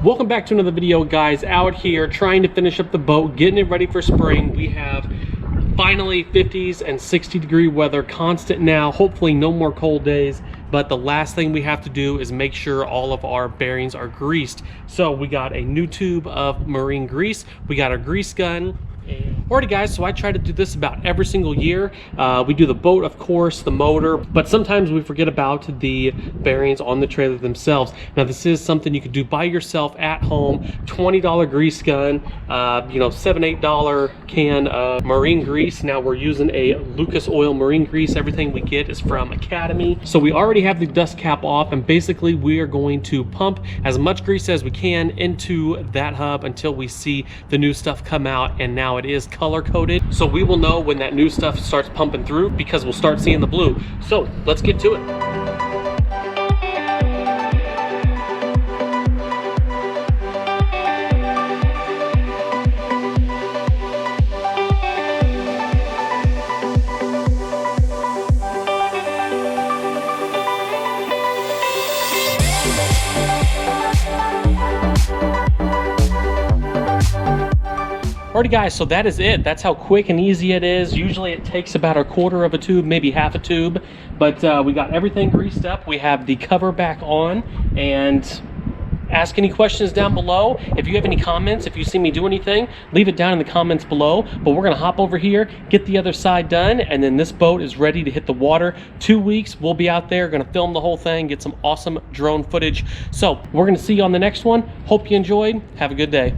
Welcome back to another video, guys. Out here trying to finish up the boat, getting it ready for spring. We have finally 50s and 60-degree weather constant now. Hopefully no more cold days, but the last thing we have to do is make sure all of our bearings are greased. So we got a new tube of marine grease, we got our grease gun. Alrighty guys, so I try to do this about every single year. We do the boat, of course, the motor, but sometimes we forget about the bearings on the trailer themselves. Now this is something you could do by yourself at home. $20 grease gun, $7, $8 can of marine grease. Now we're using a Lucas Oil marine grease. Everything we get is from Academy. So we already have the dust cap off, and basically we are going to pump as much grease as we can into that hub until we see the new stuff come out. And now it is color coded, so we will know when that new stuff starts pumping through because we'll start seeing the blue. So let's get to it. Alrighty guys, so that is it. That's how quick and easy it is. Usually it takes about a quarter of a tube, maybe half a tube, but we got everything greased up. We have the cover back on, and ask any questions down below. If you have any comments, if you see me do anything, leave it down in the comments below. But we're gonna hop over here, get the other side done, and then this boat is ready to hit the water. 2 weeks, we'll be out there, gonna film the whole thing, get some awesome drone footage. So we're gonna see you on the next one. Hope you enjoyed. Have a good day.